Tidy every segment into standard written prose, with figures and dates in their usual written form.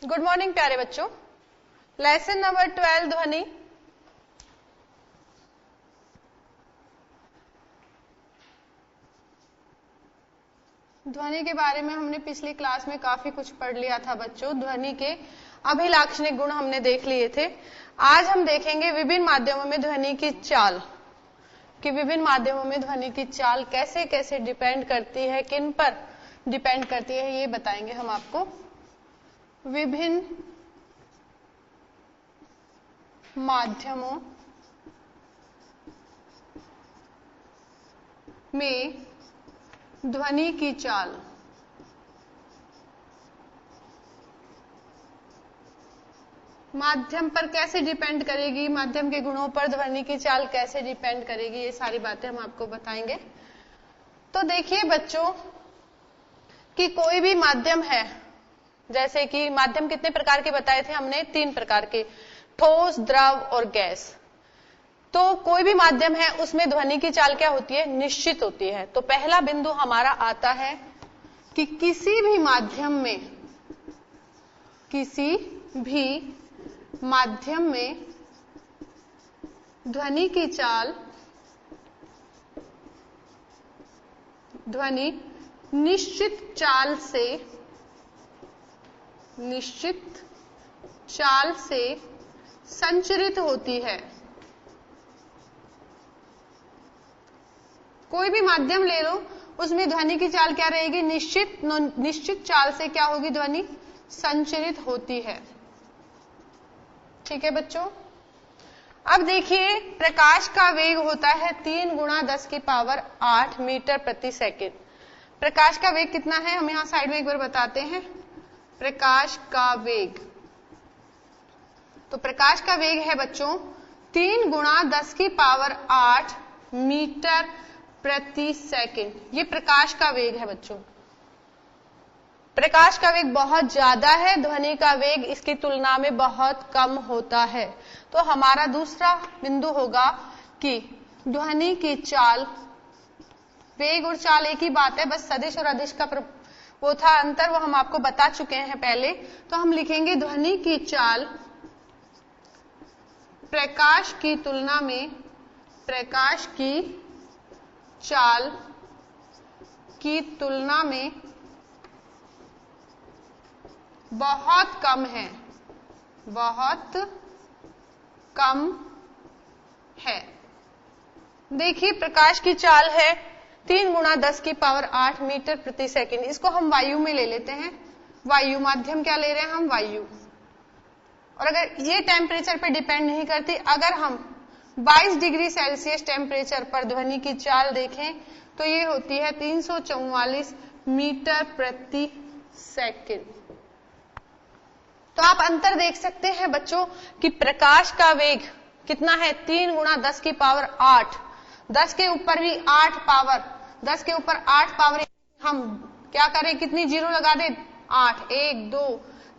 Good morning प्यारे बच्चों। Lesson number 12 ध्वनि। ध्वनि के बारे में हमने पिछली क्लास में काफी कुछ पढ़ लिया था बच्चों। ध्वनि के अभिलाक्षणिक गुण हमने देख लिए थे। आज हम देखेंगे विभिन्न माध्यमों में ध्वनि की चाल, कि विभिन्न माध्यमों में ध्वनि की चाल कैसे कैसे डिपेंड करती है, किन पर डिपेंड करती है, ये बताएंगे हम आपको। विभिन्न माध्यमों में ध्वनि की चाल। माध्यम पर कैसे डिपेंड करेगी, माध्यम के गुणों पर ध्वनि की चाल कैसे डिपेंड करेगी, ये सारी बातें हम आपको बताएंगे। तो देखिए बच्चों कि कोई भी माध्यम है, जैसे कि माध्यम कितने प्रकार के बताए थे हमने, 3 प्रकार के, ठोस, द्रव और गैस। तो कोई भी माध्यम है उसमें ध्वनि की चाल क्या होती है, निश्चित होती है। तो पहला बिंदु हमारा आता है कि किसी भी माध्यम में ध्वनि की चाल, ध्वनि निश्चित चाल से संचरित होती है। कोई भी माध्यम ले लो, उसमें ध्वनि की चाल क्या रहेगी, निश्चित चाल से क्या होगी, ध्वनि संचरित होती है। ठीक है बच्चों। अब देखिए प्रकाश का वेग होता है 3 × 10⁸ मीटर प्रति सेकंड। प्रकाश का वेग कितना है, हम यहां साइड में एक बार बताते हैं। प्रकाश का वेग, तो प्रकाश का वेग है बच्चों 3 × 10⁸ मीटर प्रति सेकंड। ये प्रकाश का वेग है बच्चों। प्रकाश का वेग बहुत ज्यादा है, ध्वनि का वेग इसकी तुलना में बहुत कम होता है। तो हमारा दूसरा बिंदु होगा कि ध्वनि की चाल, वेग और चाल एक ही बात है, बस सदिश और अदिश का वो था अंतर, वो हम आपको बता चुके हैं पहले। तो हम लिखेंगे ध्वनि की चाल प्रकाश की तुलना में, प्रकाश की चाल की तुलना में बहुत कम है, बहुत कम है। देखिए प्रकाश की चाल है 3 × 10⁸ मीटर प्रति सेकंड। इसको हम वायु में ले लेते हैं। वायु माध्यम क्या ले रहे हैं हम, वायु। और अगर ये टेम्परेचर पे डिपेंड नहीं करती, अगर हम 22 डिग्री सेल्सियस टेम्परेचर पर ध्वनि की चाल देखें तो ये होती है 344 मीटर प्रति सेकंड। तो आप अंतर देख सकते हैं बच्चों कि प्रकाश का वेग कितना है, 3 × 10⁸। 10 के ऊपर भी 8 पावर, 10 के ऊपर 8 पावर, हम क्या करें, कितनी जीरो लगा दें, 8, 1 2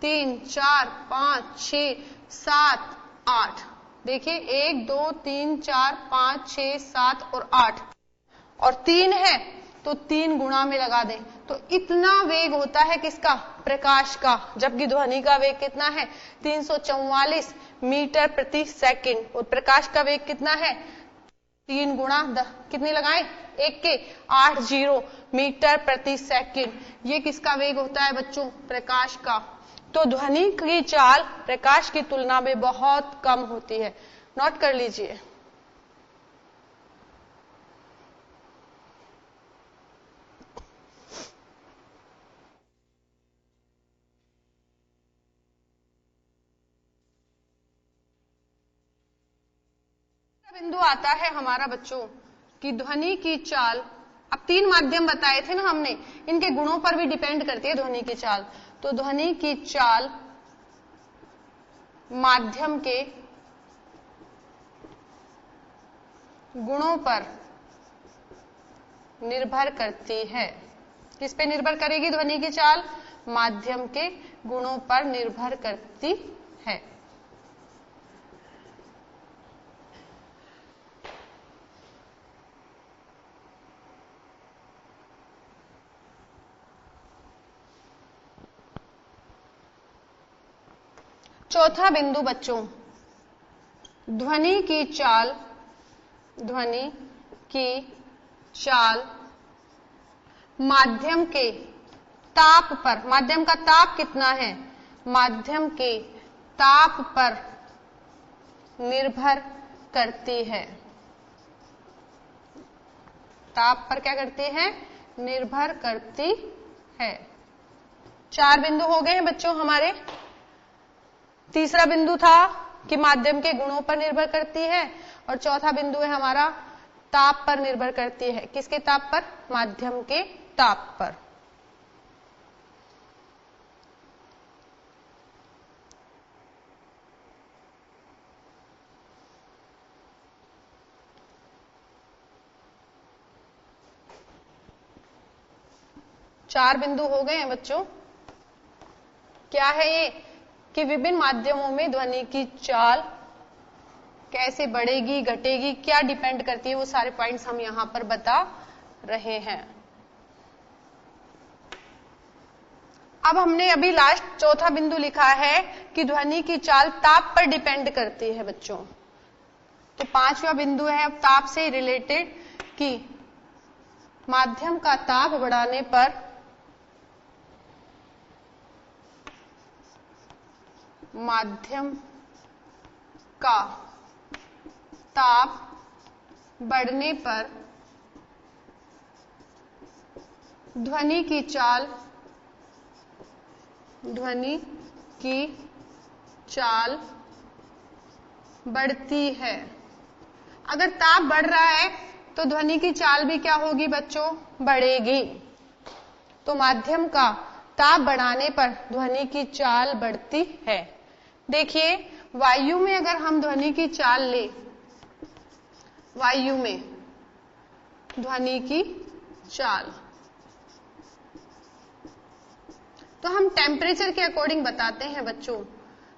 3 4 5 6 7 8। देखिए 1 2 3 4 5 6 7 और 8, और 3 है तो 3 गुणा में लगा दें। तो इतना वेग होता है किसका, प्रकाश का, जबकि ध्वनि का वेग कितना है, 344 मीटर प्रति सेकंड। और प्रकाश का वेग कितना है, 3 × कितने लगाएं, 1 के 8 0 मीटर प्रति सेकंड। ये किसका वेग होता है बच्चों, प्रकाश का। तो ध्वनि की चाल प्रकाश की तुलना में बहुत कम होती है। नोट कर लीजिए। बिंदु आता है हमारा बच्चों कि ध्वनि की चाल, अब 3 माध्यम बताए थे ना हमने, इनके गुणों पर भी डिपेंड करती है ध्वनि की चाल। तो ध्वनि की चाल माध्यम के गुणों पर निर्भर करती है। किस पे निर्भर करेगी ध्वनि की चाल, माध्यम के गुणों पर निर्भर करती है। चौथा बिंदु बच्चों, ध्वनि की चाल, ध्वनि की चाल माध्यम के ताप पर, माध्यम का ताप कितना है, माध्यम के ताप पर निर्भर करती है। ताप पर क्या करती है, निर्भर करती है। 4 बिंदु हो गए हैं बच्चों हमारे। तीसरा बिंदु था कि माध्यम के गुणों पर निर्भर करती है, और चौथा बिंदु है हमारा ताप पर निर्भर करती है। किसके ताप पर, माध्यम के ताप पर। चार बिंदु हो गए हैं बच्चों। क्या है ये कि विभिन्न माध्यमों में ध्वनि की चाल कैसे बढ़ेगी घटेगी, क्या डिपेंड करती है, वो सारे पॉइंट्स हम यहां पर बता रहे हैं। अब हमने अभी लास्ट चौथा बिंदु लिखा है कि ध्वनि की चाल ताप पर डिपेंड करती है बच्चों। तो 5वां बिंदु है अब ताप से रिलेटेड कि माध्यम का ताप बढ़ाने पर माध्यम का ताप बढ़ने पर ध्वनि की चाल, ध्वनि की चाल बढ़ती है। अगर ताप बढ़ रहा है तो ध्वनि की चाल भी क्या होगी बच्चों, बढ़ेगी। तो माध्यम का ताप बढ़ाने पर ध्वनि की चाल बढ़ती है। देखिए वायु में अगर हम ध्वनि की चाल लें, वायु में ध्वनि की चाल, तो हम टेम्परेचर के अकॉर्डिंग बताते हैं बच्चों।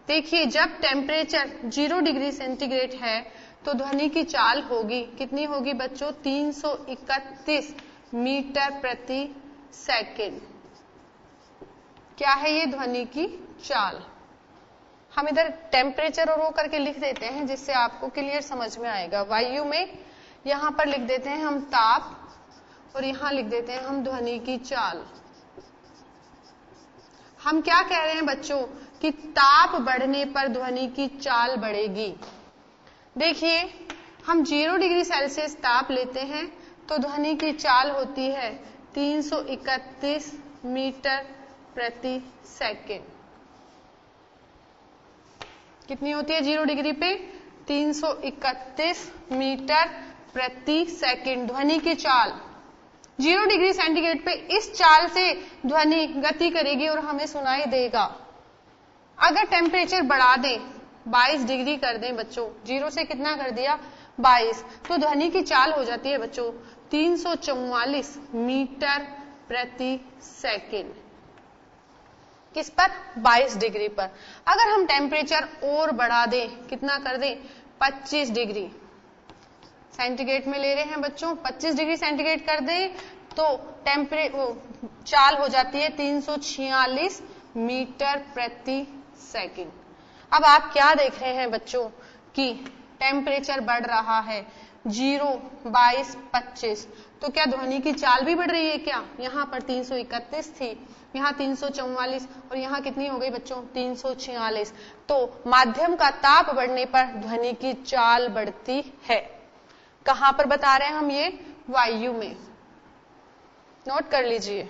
देखिए जब टेम्परेचर 0 डिग्री सेंटीग्रेड है तो ध्वनि की चाल होगी, कितनी होगी बच्चों, 331 मीटर प्रति सेकेंड। क्या है ये ध्वनि की चाल। हम इधर टेम्परेचर और वो करके लिख देते हैं जिससे आपको क्लियर समझ में आएगा। वायु में यहां पर लिख देते हैं हम ताप और यहां लिख देते हैं हम ध्वनि की चाल। हम क्या कह रहे हैं बच्चों कि ताप बढ़ने पर ध्वनि की चाल बढ़ेगी। देखिए हम 0 डिग्री सेल्सियस ताप लेते हैं तो ध्वनि की चाल होती है 331 मीटर प्रति सेकेंड। कितनी होती है 0 डिग्री पे, 331 मीटर प्रति सेकेंड ध्वनि की चाल। 0 डिग्री सेंटीग्रेड पे इस चाल से ध्वनि गति करेगी और हमें सुनाई देगा। अगर टेम्परेचर बढ़ा दें, 22 डिग्री कर दें बच्चों, 0 से कितना कर दिया 22, तो ध्वनि की चाल हो जाती है बच्चों 344 मीटर प्रति सेकेंड। किस पर, 22 डिग्री पर। अगर हम टेम्परेचर और बढ़ा दें, कितना कर दें 25 डिग्री सेंटीग्रेड में ले रहे हैं बच्चों, 25 डिग्री सेंटीग्रेड कर दें तो चाल हो जाती है 346 मीटर प्रति सेकेंड। अब आप क्या देख रहे हैं बच्चों कि टेम्परेचर बढ़ रहा है 0, 22, 25, तो क्या ध्वनि की चाल भी बढ़ रही है क्या। यहां पर 331 थी, यहां 344 और यहां कितनी हो गई बच्चों 346। तो माध्यम का ताप बढ़ने पर ध्वनि की चाल बढ़ती है। कहां पर बता रहे हैं हम ये, वायु में। नोट कर लीजिए।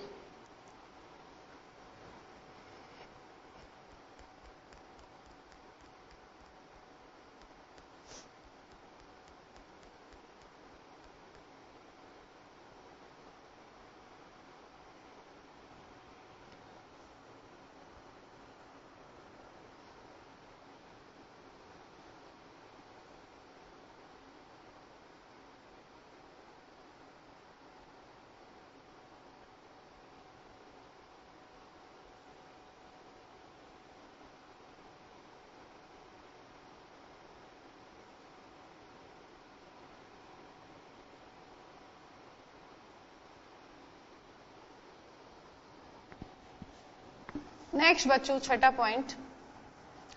नेक्स्ट बच्चों छठा पॉइंट,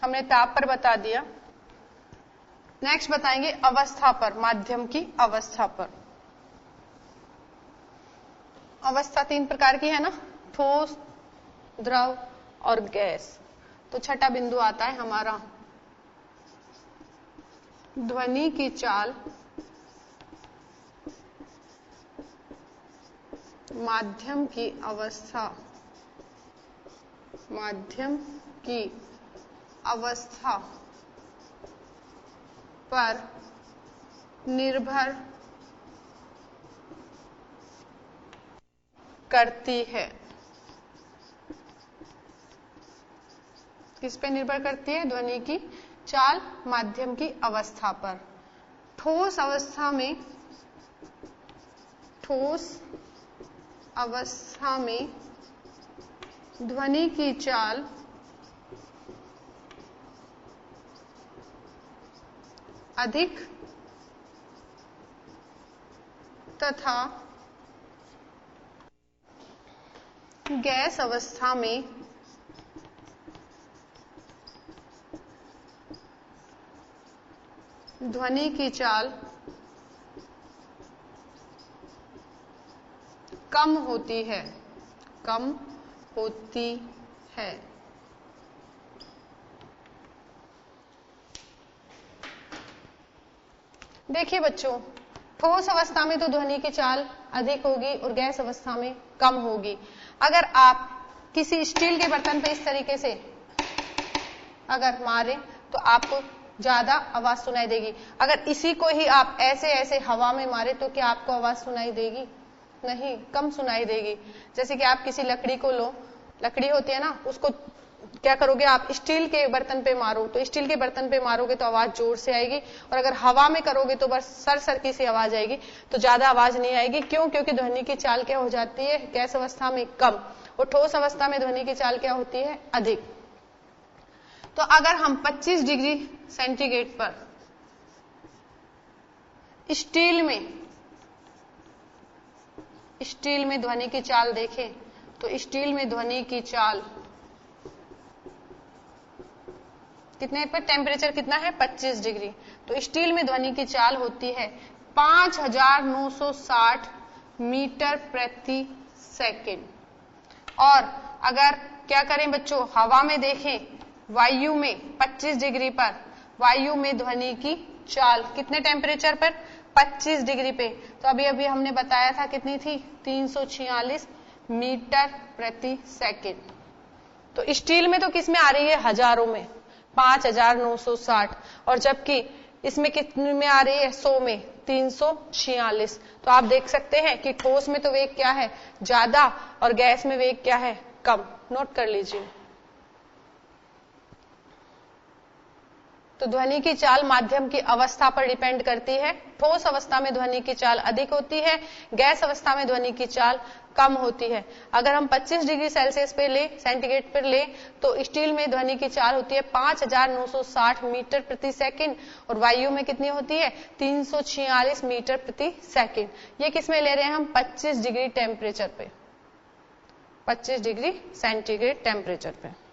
हमने ताप पर बता दिया। नेक्स्ट बताएंगे अवस्था पर, माध्यम की अवस्था पर। अवस्था 3 प्रकार की है ना, ठोस, द्रव और गैस। तो छठा बिंदु आता है हमारा ध्वनि की चाल माध्यम की अवस्था, माध्यम की अवस्था पर निर्भर करती है। किस पे निर्भर करती है? ध्वनि की चाल माध्यम की अवस्था पर। ठोस अवस्था में, ठोस अवस्था में ध्वनि की चाल अधिक तथा गैस अवस्था में ध्वनि की चाल कम होती है, कम होती है। देखिए बच्चों, ठोस अवस्था में तो ध्वनि की चाल अधिक होगी और गैस अवस्था में कम होगी। अगर आप किसी स्टील के बर्तन पे इस तरीके से अगर मारे तो आपको ज्यादा आवाज सुनाई देगी। अगर इसी को ही आप ऐसे ऐसे हवा में मारे तो क्या आपको आवाज सुनाई देगी? नहीं, कम सुनाई देगी। जैसे कि आप किसी लकड़ी को लो, लकड़ी होती है ना, उसको क्या करोगे आप, स्टील के बर्तन पे मारो, तो स्टील के बर्तन पे मारोगे तो आवाज जोर से आएगी, और अगर हवा में करोगे तो बस सरसरकी सी आवाज आएगी, तो ज्यादा आवाज नहीं आएगी। क्यों? क्योंकि ध्वनि की चाल क्या हो जाती है गैस अवस्था में? कम। और ठोस अवस्था में ध्वनि की चाल क्या होती है? अधिक। तो अगर हम 25 डिग्री सेंटीग्रेड पर स्टील में ध्वनि की चाल देखें तो स्टील में ध्वनि की चाल कितने पर, टेम्परेचर कितना है? 25 डिग्री। तो स्टील में ध्वनि की चाल होती है 5960 मीटर प्रति सेकेंड। और अगर क्या करें बच्चों, हवा में देखें, वायु में 25 डिग्री पर, वायु में ध्वनि की चाल कितने टेम्परेचर पर? 25 डिग्री पे। तो अभी अभी हमने बताया था कितनी थी? 346 मीटर प्रति सेकेंड। तो स्टील में तो किस में आ रही है? हजारों में, 5960। और जबकि इसमें कितने में आ रही है? 100 में, 346। तो आप देख सकते हैं कि ठोस में तो वेग क्या है? ज्यादा, और गैस में वेग क्या है? कम। नोट कर लीजिए। तो ध्वनि की चाल माध्यम की अवस्था पर डिपेंड करती है। ठोस अवस्था में ध्वनि की चाल अधिक होती है, गैस अवस्था में ध्वनि की चाल कम होती है। अगर हम 25 डिग्री सेल्सियस पे ले, सेंटीग्रेड पर ले, तो स्टील में ध्वनि की चाल होती है 5960 मीटर प्रति सेकंड, और वायु में कितनी होती है? 346 मीटर प्रति सेकंड। ये किस में ले रहे हैं हम? 25 डिग्री टेम्परेचर पे, 25 डिग्री सेंटीग्रेड टेम्परेचर पे।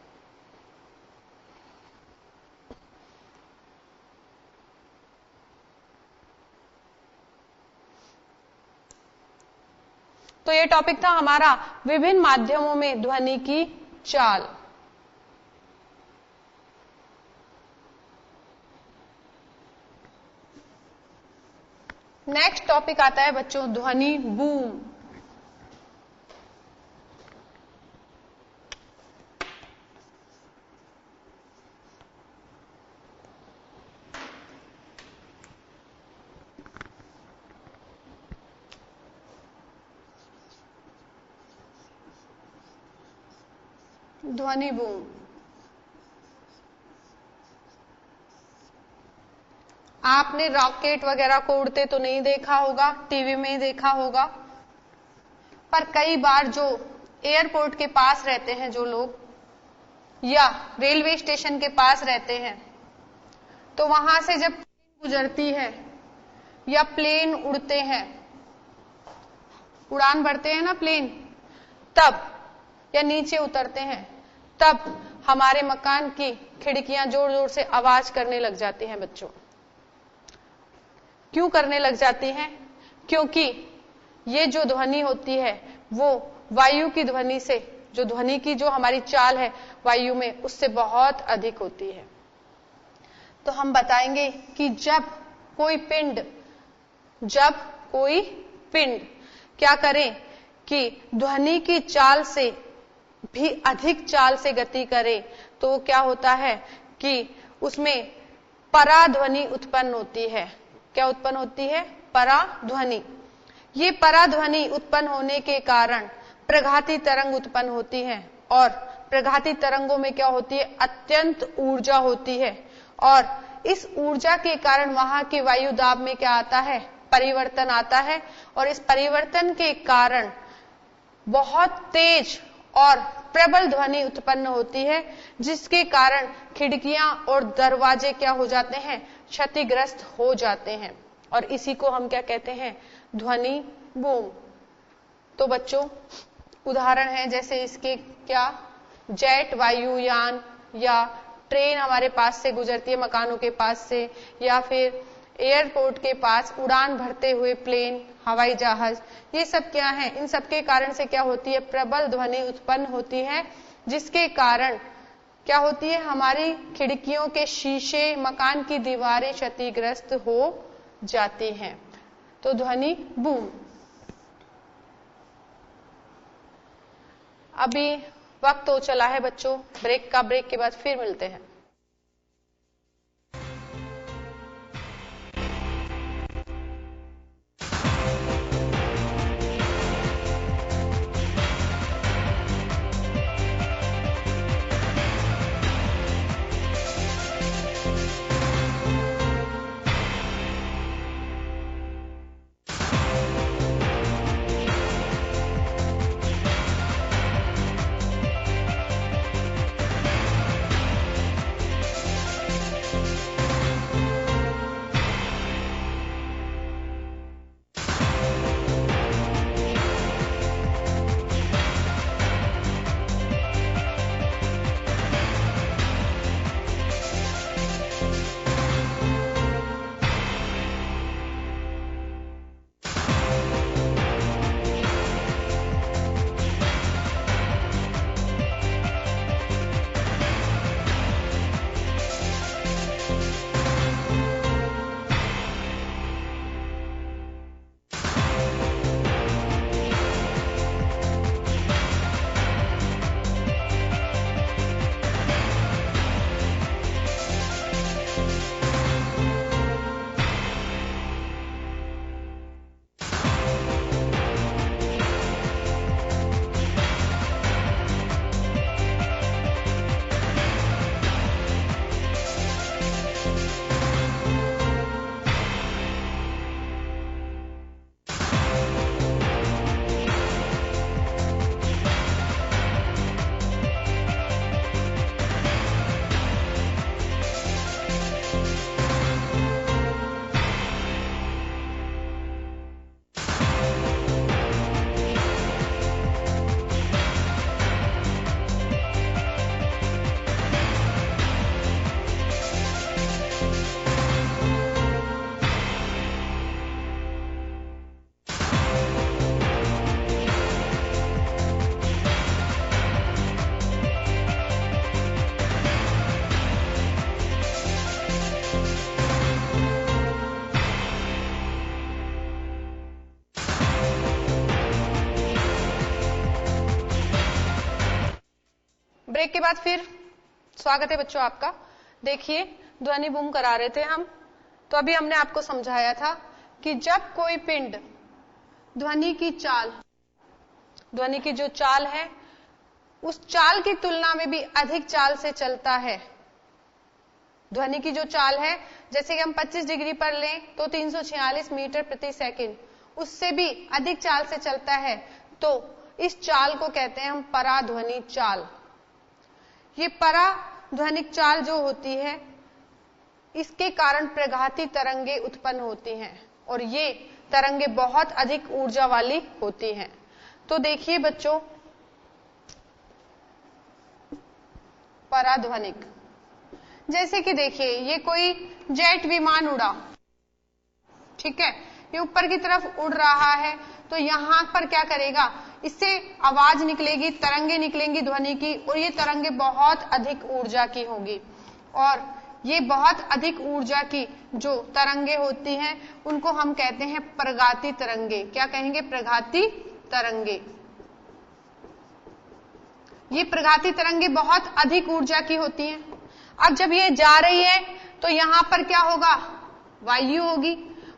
तो ये टॉपिक था हमारा विभिन्न माध्यमों में ध्वनि की चाल। नेक्स्ट टॉपिक आता है बच्चों ध्वनि बूम। ध्वनि बूम। आपने रॉकेट वगैरह को उड़ते तो नहीं देखा होगा, टीवी में ही देखा होगा, पर कई बार जो एयरपोर्ट के पास रहते हैं जो लोग, या रेलवे स्टेशन के पास रहते हैं, तो वहां से जब ट्रेन गुजरती है या प्लेन उड़ते हैं, उड़ान भरते हैं ना प्लेन, तब या नीचे उतरते हैं, तब हमारे मकान की खिड़कियां जोर जोर से आवाज करने लग जाती हैं बच्चों। क्यों करने लग जाती हैं? क्योंकि ये जो ध्वनि होती है वो वायु की ध्वनि से, जो ध्वनि की जो हमारी चाल है वायु में, उससे बहुत अधिक होती है। तो हम बताएंगे कि जब कोई पिंड क्या करें कि ध्वनि की चाल से भी अधिक चाल से गति करे, तो क्या होता है कि उसमें पराध्वनि उत्पन्न होती है। क्या उत्पन्न होती है? पराध्वनि। ये पराध्वनि उत्पन्न होने के कारण प्रघाती तरंग उत्पन्न होती है, और प्रघाती तरंगों में क्या होती है? अत्यंत ऊर्जा होती है, और इस ऊर्जा के कारण वहां के वायु दाब में क्या आता है? परिवर्तन आता है, और इस परिवर्तन के कारण बहुत तेज और प्रबल ध्वनि उत्पन्न होती है, जिसके कारण खिड़कियां और दरवाजे क्या हो जाते हैं? क्षतिग्रस्त हो जाते हैं, और इसी को हम क्या कहते हैं? ध्वनि बूम। तो बच्चों उदाहरण है जैसे इसके, क्या? जेट वायुयान या ट्रेन हमारे पास से गुजरती है मकानों के पास से, या फिर एयरपोर्ट के पास उड़ान भरते हुए प्लेन, हवाई जहाज, ये सब क्या है? इन सब के कारण से क्या होती है? प्रबल ध्वनि उत्पन्न होती है, जिसके कारण क्या होती है? हमारी खिड़कियों के शीशे, मकान की दीवारें क्षतिग्रस्त हो जाती हैं। तो ध्वनि बूम। अभी वक्त हो चला है बच्चों ब्रेक का, ब्रेक के बाद फिर मिलते हैं। ब्रेक के बाद फिर स्वागत है बच्चों आपका। देखिए ध्वनि बूम करा रहे थे हम, तो अभी हमने आपको समझाया था कि जब कोई पिंड ध्वनि की जो चाल है उस चाल की तुलना में भी अधिक चाल से चलता है। ध्वनि की जो चाल है, जैसे कि हम 25 डिग्री पर लें तो 346 मीटर प्रति सेकंड, उससे भी अधिक चाल से चलता है, तो इस चाल को कहते हैं हम पराध्वनि चाल। ये पराध्वनिक चाल जो होती है, इसके कारण प्रघाती तरंगे उत्पन्न होती हैं, और ये तरंगे बहुत अधिक ऊर्जा वाली होती हैं। तो देखिए बच्चों, पराध्वनिक। जैसे कि देखिए ये कोई जेट विमान उड़ा, ठीक है, ये ऊपर की तरफ उड़ रहा है, तो यहां पर क्या करेगा, इससे आवाज निकलेगी, तरंगे निकलेंगी ध्वनि की, और ये तरंगे बहुत अधिक ऊर्जा की होगी। और ये बहुत अधिक ऊर्जा की जो तरंगे होती हैं उनको हम कहते हैं प्रघाती तरंगे। क्या कहेंगे? प्रघाती तरंगे। ये प्रघाती तरंगे बहुत अधिक ऊर्जा की होती हैं। अब जब ये जा रही है तो यहां पर क्या होगा? वायु होगी।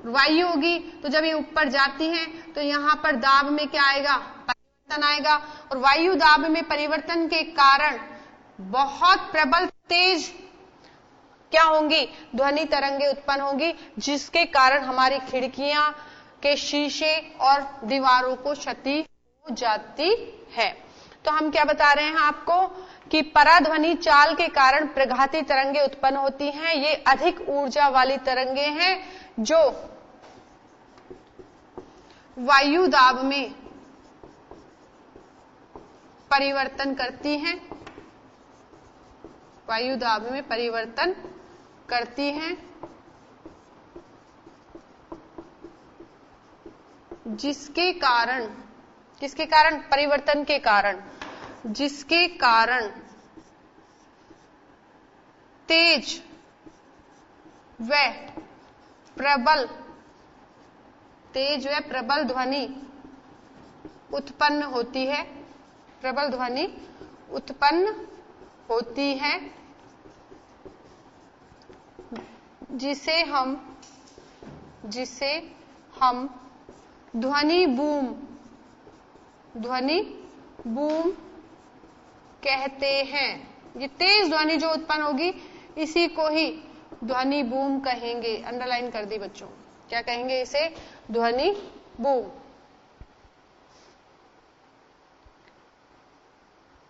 वायु होगी तो जब ये ऊपर जाती है तो यहां पर दाब में क्या आएगा? परिवर्तन आएगा। और वायु दाब में परिवर्तन के कारण बहुत प्रबल तेज क्या होंगी? ध्वनि तरंगे उत्पन्न होंगी, जिसके कारण हमारी खिड़कियां के शीशे और दीवारों को क्षति हो जाती है। तो हम क्या बता रहे हैं आपको कि पराध्वनि चाल के कारण प्रघाती तरंगे उत्पन्न होती हैं। ये अधिक ऊर्जा वाली तरंगे हैं जो वायु दाब में परिवर्तन करती हैं, वायु दाब में परिवर्तन करती हैं, जिसके कारण, किसके कारण? परिवर्तन के कारण, जिसके कारण तेज व प्रबल, तेज व प्रबल ध्वनि उत्पन्न होती है, प्रबल ध्वनि उत्पन्न होती है, जिसे हम ध्वनि बूम कहते हैं। ये तेज ध्वनि जो उत्पन्न होगी इसी को ही ध्वनि बूम कहेंगे। अंडरलाइन कर दी बच्चों, क्या कहेंगे इसे? ध्वनि बूम।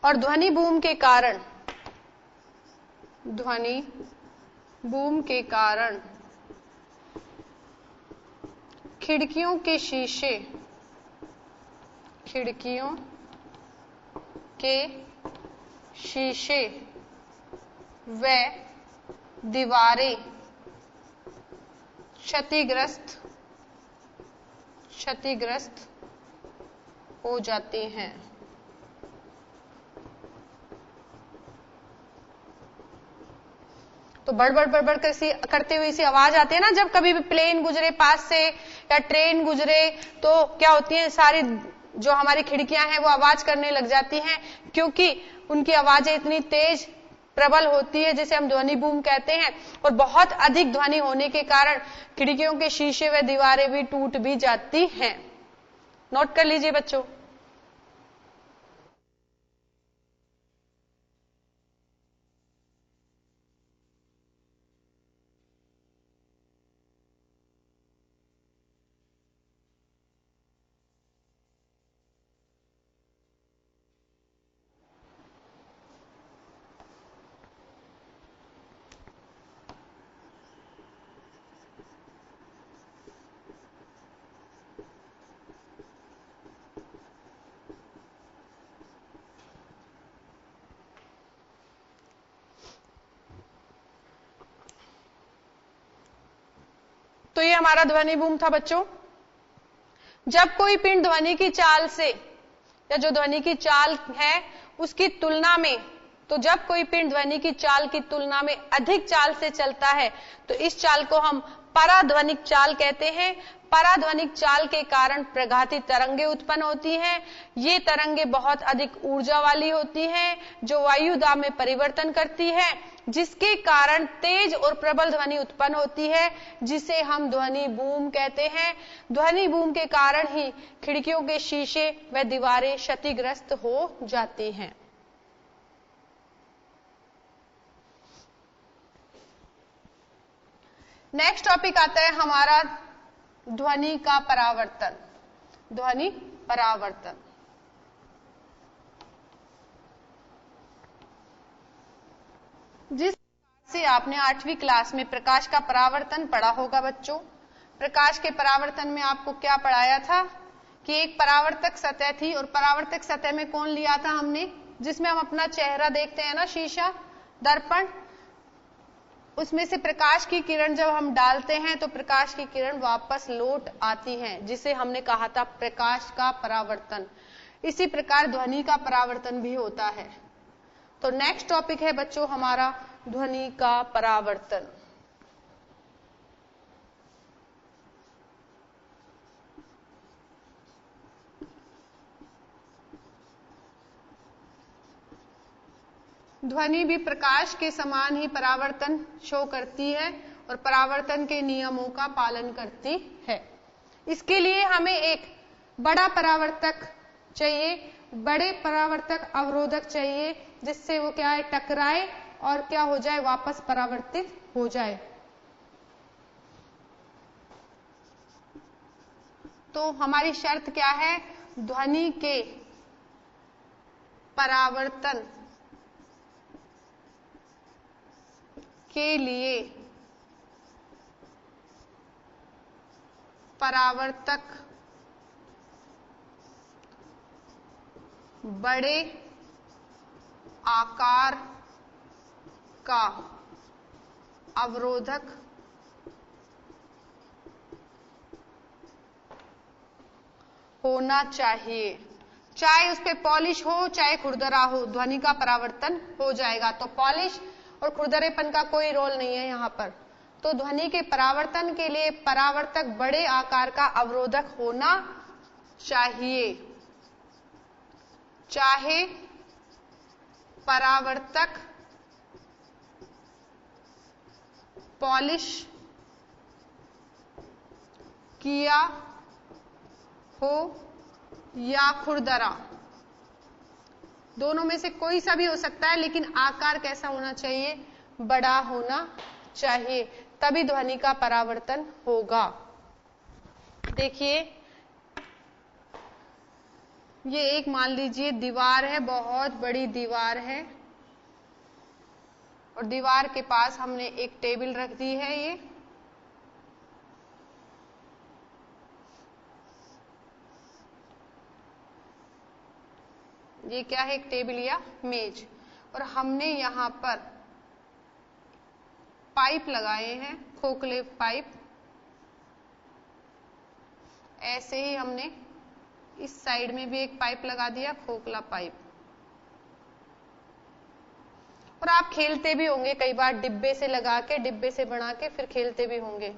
और ध्वनि बूम के कारण, ध्वनि बूम के कारण खिड़कियों के शीशे, खिड़कियों के शीशे व दीवारें क्षतिग्रस्त हो जाती हैं। तो बड़ करते हुए इसी आवाज आती है ना, जब कभी भी प्लेन गुजरे पास से या ट्रेन गुजरे तो क्या होती है, सारी जो हमारी खिड़कियां हैं वो आवाज करने लग जाती हैं, क्योंकि उनकी आवाजें इतनी तेज प्रबल होती है जिसे हम ध्वनि बूम कहते हैं। और बहुत अधिक ध्वनि होने के कारण खिड़कियों के शीशे व दीवारें भी टूट भी जाती हैं। नोट कर लीजिए बच्चों। तो ये हमारा ध्वनि बूम था बच्चों। जब कोई पिंड ध्वनि की चाल से, या जो ध्वनि की चाल है उसकी तुलना में, तो जब कोई पिंड ध्वनि की चाल की तुलना में अधिक चाल से चलता है तो इस चाल को हम पराध्वनिक चाल कहते हैं। पराध्वनिक चाल के कारण प्रघाती तरंगे उत्पन्न होती हैं। ये तरंगे बहुत अधिक ऊर्जा वाली होती हैं जो वायु दाब में परिवर्तन करती है, जिसके कारण तेज और प्रबल ध्वनि उत्पन्न होती है, जिसे हम ध्वनि बूम कहते हैं। ध्वनि बूम के कारण ही खिड़कियों के शीशे व दीवारें क्षतिग्रस्त हो जाती हैं। नेक्स्ट टॉपिक आता है हमारा ध्वनि का परावर्तन। ध्वनि परावर्तन। जिस से आपने 8वीं क्लास में प्रकाश का परावर्तन पढ़ा होगा बच्चों। प्रकाश के परावर्तन में आपको क्या पढ़ाया था कि एक परावर्तक सतह थी, और परावर्तक सतह में कौन लिया था हमने, जिसमें हम अपना चेहरा देखते हैं ना, शीशा, दर्पण, उसमें से प्रकाश की किरण जब हम डालते हैं तो प्रकाश की किरण वापस लौट आती है, जिसे हमने कहा था प्रकाश का परावर्तन। इसी प्रकार ध्वनि का परावर्तन भी होता है। तो नेक्स्ट टॉपिक है बच्चों हमारा ध्वनि का परावर्तन। ध्वनि भी प्रकाश के समान ही परावर्तन शो करती है और परावर्तन के नियमों का पालन करती है। इसके लिए हमें एक बड़ा परावर्तक चाहिए, बड़े परावर्तक अवरोधक चाहिए, जिससे वो क्या है टकराए और क्या हो जाए वापस परावर्तित हो जाए। तो हमारी शर्त क्या है, ध्वनि के परावर्तन के लिए परावर्तक बड़े आकार का अवरोधक होना चाहिए। चाहे उस पे पॉलिश हो चाहे खुरदरा हो, ध्वनि का परावर्तन हो जाएगा। तो पॉलिश और खुरदरेपन का कोई रोल नहीं है यहां पर। तो ध्वनि के परावर्तन के लिए परावर्तक बड़े आकार का अवरोधक होना चाहिए, चाहे परावर्तक पॉलिश किया हो या खुरदरा, दोनों में से कोई सा भी हो सकता है, लेकिन आकार कैसा होना चाहिए, बड़ा होना चाहिए, तभी ध्वनि का परावर्तन होगा। देखिए ये एक मान लीजिए दीवार है, बहुत बड़ी दीवार है, और दीवार के पास हमने एक टेबल रख दी है। ये क्या है, एक टेबल या मेज, और हमने यहां पर पाइप लगाए हैं, खोखले पाइप। ऐसे ही हमने इस साइड में भी एक पाइप लगा दिया, खोखला पाइप। और आप खेलते भी होंगे कई बार, डिब्बे से लगा के, डिब्बे से बना के फिर खेलते भी होंगे।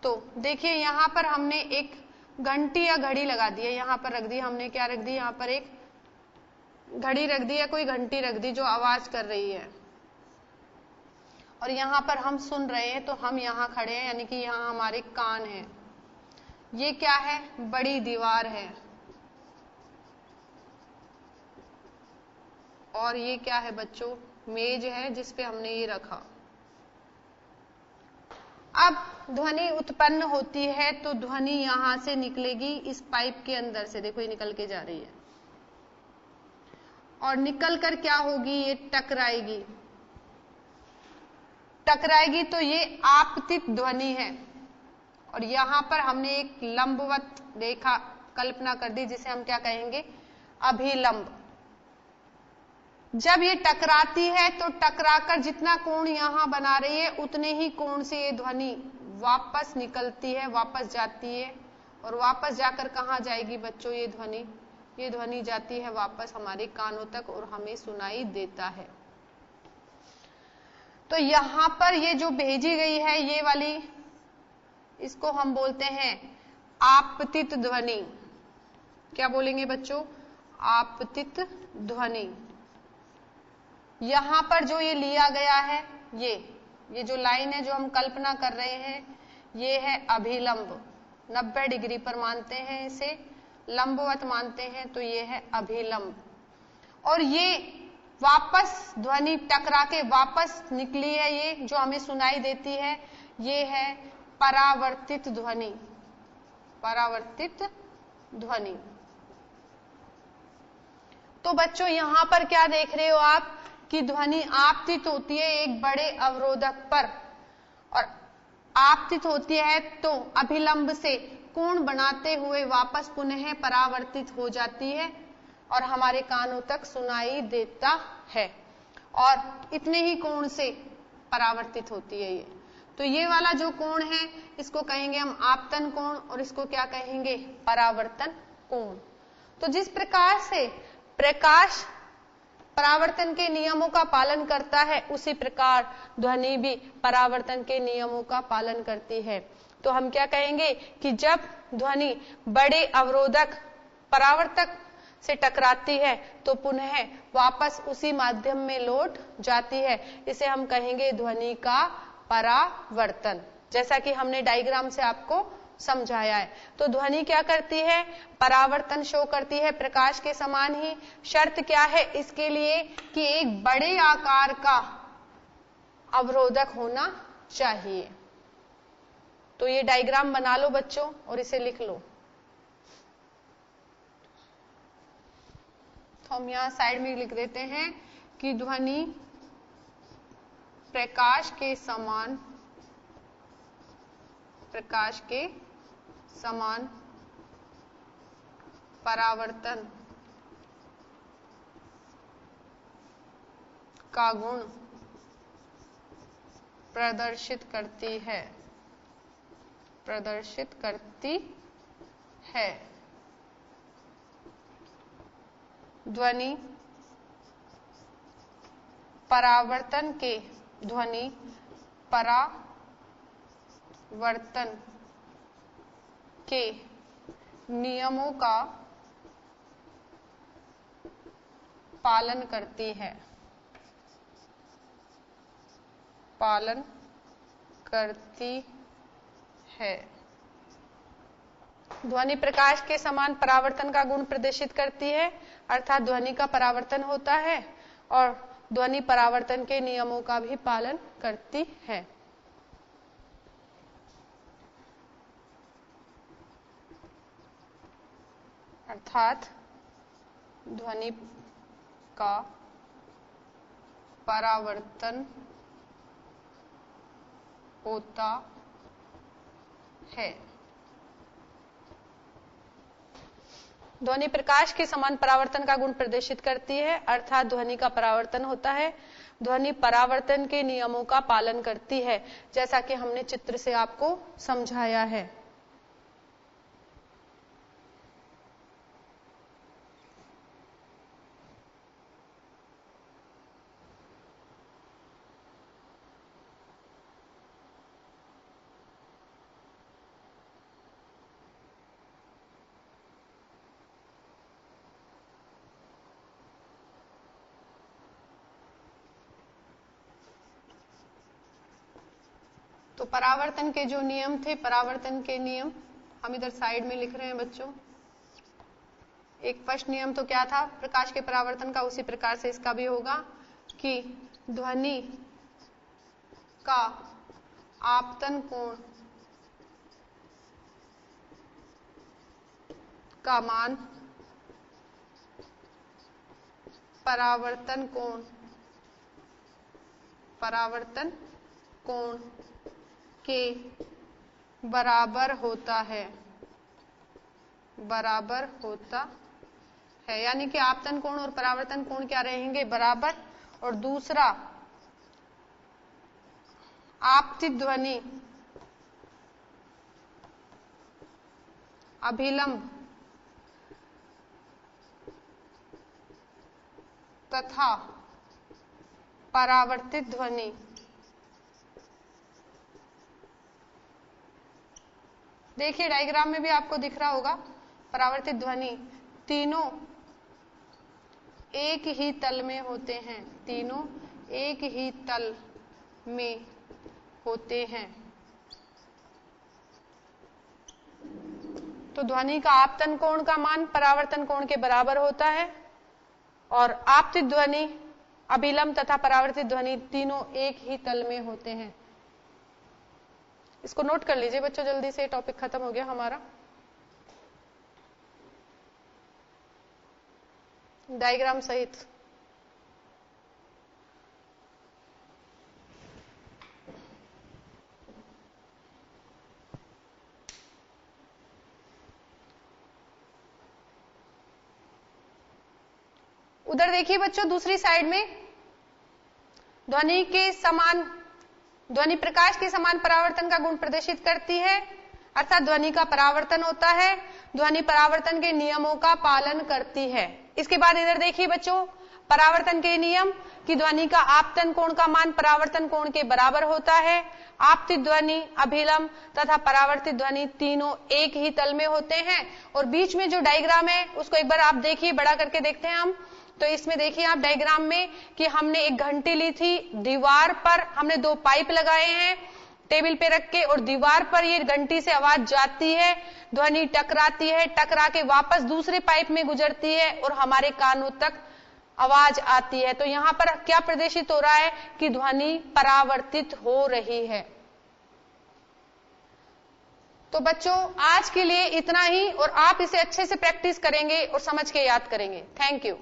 तो देखिए यहां पर हमने एक घंटी या घड़ी लगा दी है, यहां पर रख दी हमने, क्या रख दी, यहां पर एक घड़ी रख दी या कोई घंटी रख दी जो आवाज कर रही है, और यहां पर हम सुन रहे हैं। तो हम यहां खड़े हैं, यानी कि यहां हमारे कान हैं। ये क्या है, बड़ी दीवार है, और ये क्या है बच्चों, मेज है जिसपे हमने ये रखा। अब ध्वनि उत्पन्न होती है तो ध्वनि यहां से निकलेगी इस पाइप के अंदर से, देखो ये निकल के जा रही है, और निकल कर क्या होगी, ये टकराएगी। टकराएगी तो ये आपतित ध्वनि है, और यहां पर हमने एक लंबवत रेखा कल्पना कर दी, जिसे हम क्या कहेंगे, अभिलंब। जब ये टकराती है तो टकराकर जितना कोण यहां बना रही है, उतने ही कोण से ये ध्वनि वापस निकलती है, वापस जाती है, और वापस जाकर कहां जाएगी बच्चों, ये ध्वनि जाती है वापस हमारे कानों तक और हमें सुनाई देता है। तो यहां पर ये जो भेजी गई है ये वाली, इसको हम बोलते हैं आपतित ध्वनि। क्या बोलेंगे बच्चों, आपतित ध्वनि। यहां पर जो ये लिया गया है, ये जो लाइन है जो हम कल्पना कर रहे हैं, ये है अभिलंब। 90 डिग्री पर मानते हैं इसे, लंबवत मानते हैं, तो ये है अभिलंब। और ये वापस ध्वनि टकरा के वापस निकली है, ये जो हमें सुनाई देती है, ये है परावर्तित ध्वनि। परावर्तित ध्वनि। तो बच्चों यहां पर क्या देख रहे हो आप कि ध्वनि आपतित होती है एक बड़े अवरोधक पर, और आपतित होती है तो अभिलंब से कोण बनाते हुए वापस पुनः परावर्तित हो जाती है और हमारे कानों तक सुनाई देता है। और इतने ही कोण से परावर्तित होती है ये। तो ये वाला जो कोण है इसको कहेंगे हम आपतन कोण और इसको क्या कहेंगे, परावर्तन कोण। तो जिस प्रकार से प्रकाश परावर्तन के नियमों का पालन करता है उसी प्रकार ध्वनि भी परावर्तन के नियमों का पालन करती है। तो हम क्या कहेंगे कि जब ध्वनि बड़े अवरोधक परावर्तक से टकराती है तो पुनः वापस उसी माध्यम में लौट जाती है, इसे हम कहेंगे ध्वनि का परावर्तन, जैसा कि हमने डायग्राम से आपको समझाया है। तो ध्वनि क्या करती है, परावर्तन शो करती है प्रकाश के समान ही। शर्त क्या है इसके लिए कि एक बड़े आकार का अवरोधक होना चाहिए। तो ये डायग्राम बना लो बच्चों और इसे लिख लो। तो हम यहां साइड में लिख देते हैं कि ध्वनि प्रकाश के समान परावर्तन का गुण प्रदर्शित करती है। ध्वनि परावर्तन के नियमों का पालन करती है। ध्वनि प्रकाश के समान परावर्तन का गुण प्रदर्शित करती है, अर्थात ध्वनि का परावर्तन होता है और ध्वनि परावर्तन के नियमों का भी पालन करती है। अर्थात ध्वनि का परावर्तन होता है। ध्वनि प्रकाश के समान परावर्तन का गुण प्रदर्शित करती है, अर्थात ध्वनि का परावर्तन होता है, ध्वनि परावर्तन के नियमों का पालन करती है, जैसा कि हमने चित्र से आपको समझाया है। तो परावर्तन के जो नियम थे, परावर्तन के नियम हम इधर साइड में लिख रहे हैं बच्चों। एक फर्स्ट नियम तो क्या था प्रकाश के परावर्तन का, उसी प्रकार से इसका भी होगा कि ध्वनि का आपतन कोण का मान परावर्तन कोण के बराबर होता है। यानी कि आपतन कोण और परावर्तन कोण क्या रहेंगे, बराबर। और दूसरा, आपतित ध्वनि अभिलंब तथा परावर्तित ध्वनि देखिए डायग्राम में भी आपको दिख रहा होगा, परावर्तित ध्वनि तीनों एक ही तल में होते हैं, तीनों एक ही तल में होते हैं। तो ध्वनि का आपतन कोण का मान परावर्तन कोण के बराबर होता है और आपतित ध्वनि, अभिलंब तथा परावर्तित ध्वनि तीनों एक ही तल में होते हैं। इसको नोट कर लीजिए बच्चों, जल्दी से टॉपिक खत्म हो गया हमारा। डायग्राम सहित। उधर देखिए बच्चों दूसरी साइड में ध्वनि प्रकाश के समान परावर्तन का गुण प्रदर्शित करती है, अर्थात ध्वनि का परावर्तन होता है, ध्वनि परावर्तन के नियमों का पालन करती है। इसके बाद इधर देखिए बच्चों, परावर्तन के नियम कि ध्वनि का आपतन कोण का मान परावर्तन कोण के बराबर होता है। आपतित ध्वनि, अभिलंब तथा परावर्तित ध्वनि तीनों एक ही तल में होते हैं। और बीच में जो डायग्राम है उसको एक बार आप देखिए, बड़ा करके देखते हैं हम। तो इसमें देखिए आप डायग्राम में कि हमने एक घंटी ली थी, दीवार पर हमने 2 पाइप लगाए हैं टेबल पे रख के, और दीवार पर ये घंटी से आवाज जाती है, ध्वनि टकराती है, टकरा के वापस दूसरे पाइप में गुजरती है और हमारे कानों तक आवाज आती है। तो यहां पर क्या प्रदर्शित हो रहा है कि ध्वनि परावर्तित हो रही है। तो बच्चों आज के लिए इतना ही, और आप इसे अच्छे से प्रैक्टिस करेंगे और समझ के याद करेंगे। Thank you.